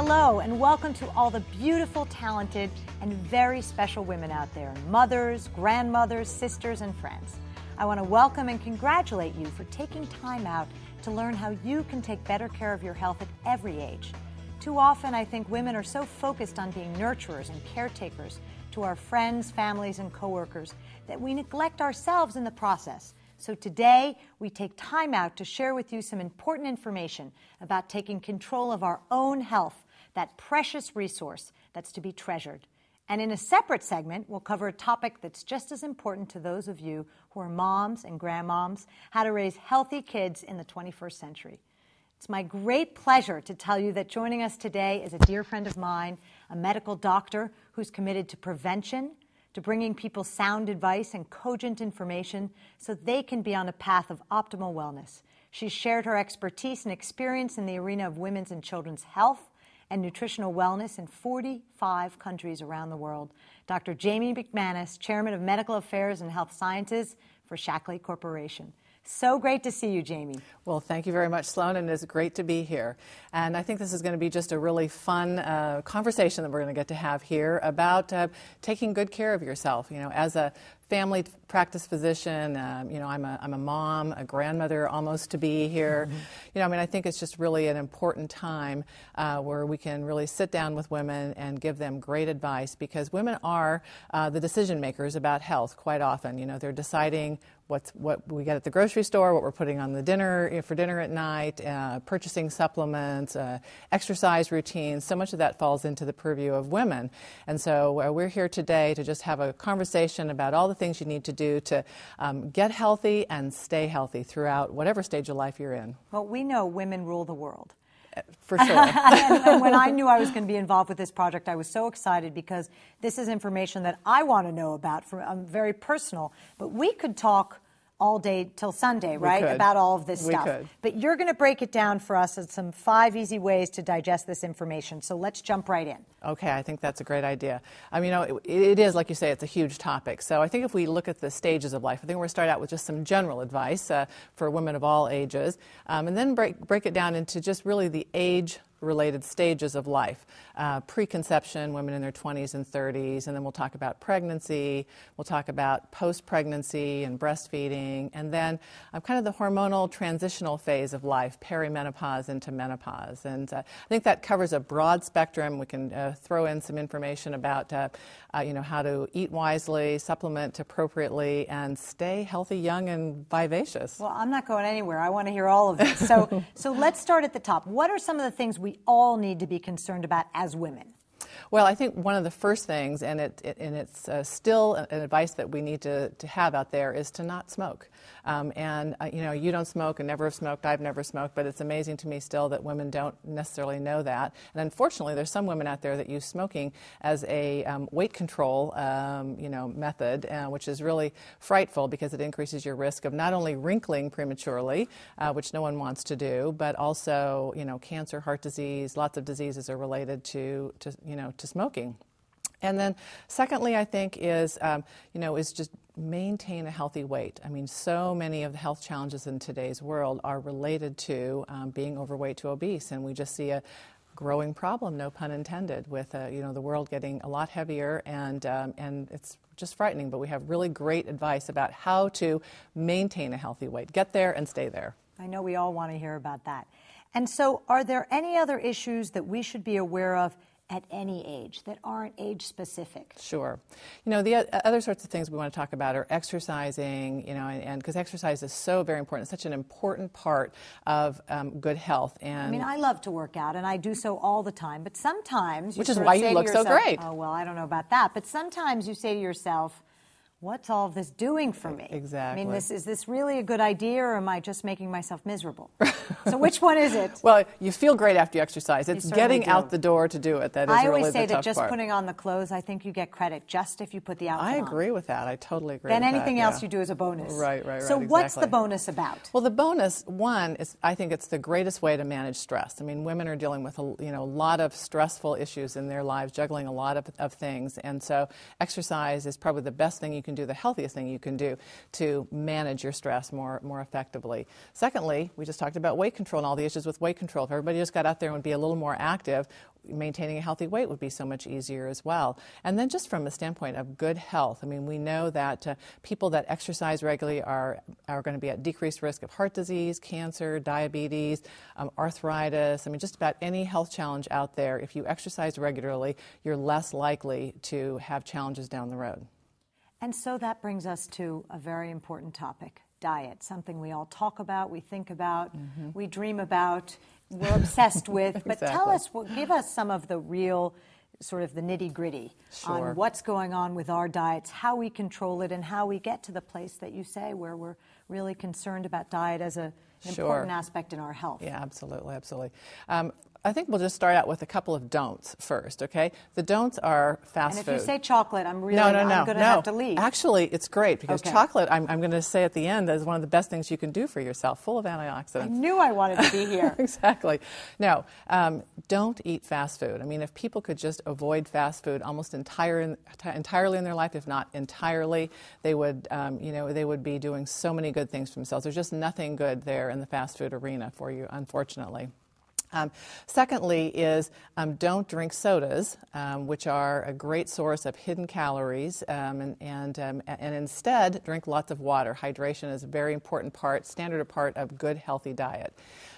Hello, and welcome to all the beautiful, talented, and very special women out there, mothers, grandmothers, sisters, and friends. I want to welcome and congratulate you for taking time out to learn how you can take better care of your health at every age. Too often, I think women are so focused on being nurturers and caretakers to our friends, families, and coworkers that we neglect ourselves in the process. So today, we take time out to share with you some important information about taking control of our own health, that precious resource that's to be treasured. And in a separate segment, we'll cover a topic that's just as important to those of you who are moms and grandmoms, how to raise healthy kids in the 21st century. It's my great pleasure to tell you that joining us today is a dear friend of mine, a medical doctor who's committed to prevention, to bringing people sound advice and cogent information so they can be on a path of optimal wellness. She's shared her expertise and experience in the arena of women's and children's health and nutritional wellness in 45 countries around the world. Dr. Jamie McManus, Chairman of Medical Affairs and Health Sciences for Shaklee Corporation. So great to see you, Jamie. Well, thank you very much, Sloan, and it's great to be here. And I think this is going to be just a really fun conversation that we're going to get to have here about taking good care of yourself. You know, as a family practice physician, you know, I'm a mom, a grandmother almost to be here. Mm-hmm. You know, I mean, I think it's just really an important time where we can really sit down with women and give them great advice, because women are the decision makers about health quite often. You know, they're deciding what we get at the grocery store, what we're putting on the dinner for dinner at night, purchasing supplements, exercise routines. So much of that falls into the purview of women. And so we're here today to just have a conversation about all the things you need to do to get healthy and stay healthy throughout whatever stage of life you're in. Well, we know women rule the world. For sure. and when I knew I was going to be involved with this project, I was so excited because this is information that I want to know about, very personal. But we could talk all day till Sunday, right, about all of this stuff. We could. But you're going to break it down for us in some 5 easy ways to digest this information. So let's jump right in. Okay, I think that's a great idea. You know, it is, like you say, it's a huge topic. So I think if we look at the stages of life, I think we're going to start out with just some general advice for women of all ages, and then break it down into just really the age-related stages of life. Preconception, women in their 20s and 30s, and then we'll talk about pregnancy, we'll talk about post-pregnancy and breastfeeding, and then kind of the hormonal transitional phase of life, perimenopause into menopause. And I think that covers a broad spectrum. We can throw in some information about you know, how to eat wisely, supplement appropriately, and stay healthy, young, and vivacious. Well, I'm not going anywhere. I want to hear all of this. So let's start at the top. What are some of the things we all need to be concerned about as women? Well, I think one of the first things, and it's still an advice that we need to have out there, is to not smoke. You know, you don't smoke and never have smoked. I've never smoked, but it's amazing to me still that women don't necessarily know that. And unfortunately, there's some women out there that use smoking as a weight control, you know, method, which is really frightful because it increases your risk of not only wrinkling prematurely, which no one wants to do, but also, you know, cancer, heart disease, lots of diseases are related to smoking. And then secondly, I think is just maintain a healthy weight. I mean, so many of the health challenges in today's world are related to being overweight to obese, and we just see a growing problem, no pun intended, with you know, the world getting a lot heavier, and it's just frightening. But we have really great advice about how to maintain a healthy weight, get there and stay there. I know we all want to hear about that. And so, are there any other issues that we should be aware of at any age that aren't age-specific? Sure. You know, the other sorts of things we want to talk about are exercising, you know, and because exercise is so very important. It's such an important part of good health. And I mean, I love to work out, and I do so all the time, but sometimes which is why you look so great. Oh, well, I don't know about that, but sometimes you say to yourself, what's all of this doing for me? Exactly. I mean, is this really a good idea, or am I just making myself miserable? So which one is it? Well, you feel great after you exercise. It's getting out the door to do it that is really the tough part. I always say that just putting on the clothes, I think you get credit just if you put the outfit on. I agree with that. I totally agree then with that. anything else you do is a bonus. Right. So what's the bonus about? Well, the bonus, one, is I think it's the greatest way to manage stress. I mean, women are dealing with a lot of stressful issues in their lives, juggling a lot of things. And so exercise is probably the best thing you can can do, the healthiest thing you can do to manage your stress more effectively. Secondly, we just talked about weight control and all the issues with weight control. If everybody just got out there and would be a little more active, maintaining a healthy weight would be so much easier as well. And then just from the standpoint of good health, I mean, we know that people that exercise regularly are going to be at decreased risk of heart disease, cancer, diabetes, arthritis. I mean, just about any health challenge out there, if you exercise regularly, you're less likely to have challenges down the road. And so that brings us to a very important topic, diet, something we all talk about, we think about, we dream about, we're obsessed with. But tell us, give us some of the real, sort of the nitty-gritty on what's going on with our diets, how we control it, and how we get to the place that you say where we're really concerned about diet as an important aspect in our health. Yeah, absolutely, absolutely. I think we'll just start out with a couple of don'ts first, okay? The don'ts are fast food. And if you say chocolate, I'm going to have to leave. Actually, it's great because chocolate, I'm going to say at the end, is one of the best things you can do for yourself, full of antioxidants. I knew I wanted to be here. Exactly. No, don't eat fast food. I mean, if people could just avoid fast food almost entirely in their life, if not entirely, they would, they would be doing so many good things for themselves. There's just nothing good there in the fast food arena for you, unfortunately. Secondly is don't drink sodas, which are a great source of hidden calories, and instead drink lots of water. Hydration is a very important part, standard part of good, healthy diet.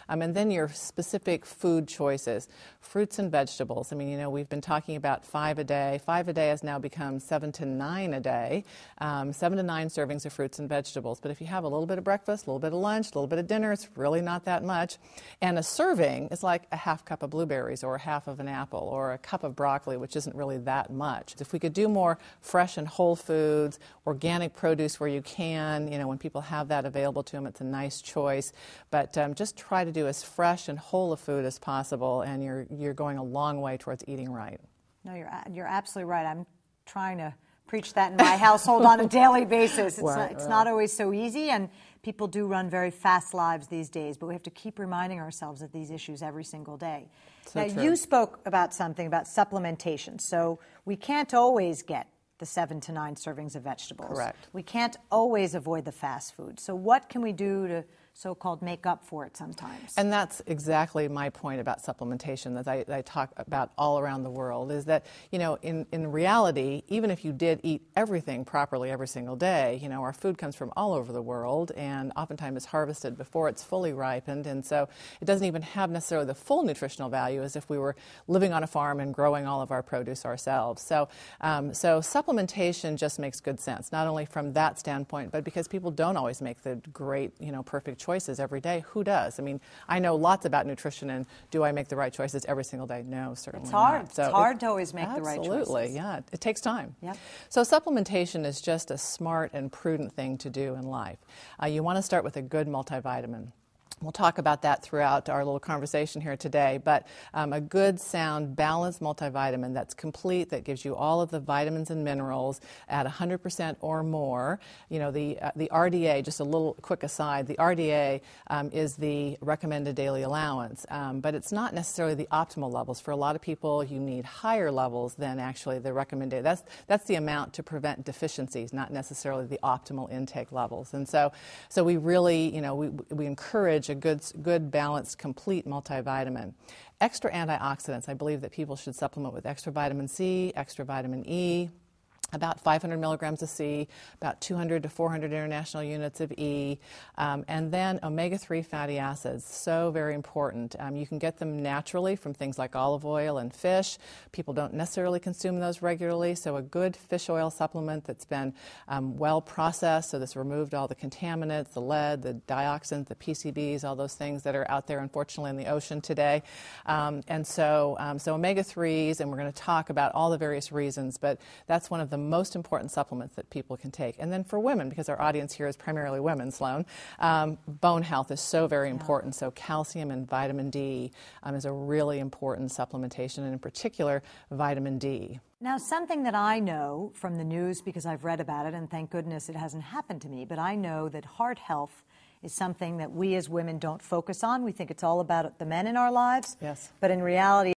And then your specific food choices, fruits and vegetables. I mean, we've been talking about 5 a day. 5 a day has now become 7 to 9 a day, 7 to 9 servings of fruits and vegetables. But if you have a little bit of breakfast, a little bit of lunch, a little bit of dinner, it's really not that much. And a serving is like a half cup of blueberries or a half of an apple or a cup of broccoli, which isn't really that much. If we could do more fresh and whole foods, organic produce where you can, when people have that available to them, it's a nice choice. But just try to do as fresh and whole a food as possible, and you're going a long way towards eating right. No, you're absolutely right. I'm trying to preach that in my household on a daily basis. It's not always so easy, and people do run very fast lives these days, but we have to keep reminding ourselves of these issues every single day. Now, you spoke about something about supplementation. So we can't always get the 7 to 9 servings of vegetables. Correct. We can't always avoid the fast food. So what can we do to so-called make up for it sometimes? And that's exactly my point about supplementation that I talk about all around the world, is that, in reality, even if you did eat everything properly every single day, our food comes from all over the world and oftentimes is harvested before it's fully ripened, and so it doesn't even have necessarily the full nutritional value as if we were living on a farm and growing all of our produce ourselves. So supplementation just makes good sense, not only from that standpoint, but because people don't always make the great, perfect choices every day. Who does? I mean, I know lots about nutrition, and do I make the right choices every single day? No, certainly it's hard. not. So it's hard to always make the right choices. Absolutely, yeah. It takes time. Yep. So supplementation is just a smart and prudent thing to do in life. You want to start with a good multivitamin. We'll talk about that throughout our little conversation here today, but a good, sound, balanced multivitamin that's complete, that gives you all of the vitamins and minerals at 100% or more. The RDA, just a little quick aside, the RDA is the recommended daily allowance, but it's not necessarily the optimal levels. For a lot of people, you need higher levels than actually the recommended. That's the amount to prevent deficiencies, not necessarily the optimal intake levels. And so we really, we encourage a good, balanced, complete multivitamin. Extra antioxidants, I believe that people should supplement with extra vitamin C, extra vitamin E, about 500 milligrams of C, about 200 to 400 international units of E, and then omega-3 fatty acids, so very important. You can get them naturally from things like olive oil and fish. People don't necessarily consume those regularly, so a good fish oil supplement that's been well processed, so that's removed all the contaminants, the lead, the dioxins, the PCBs, all those things that are out there, unfortunately, in the ocean today. So omega-3s, and we're going to talk about all the various reasons, but that's one of the most important supplements that people can take. And then for women, because our audience here is primarily women, Sloan, bone health is so very important. So calcium and vitamin D is a really important supplementation, and in particular, vitamin D. Now, something that I know from the news, because I've read about it, and thank goodness it hasn't happened to me, but I know that heart health is something that we as women don't focus on. We think it's all about the men in our lives. Yes. But in reality,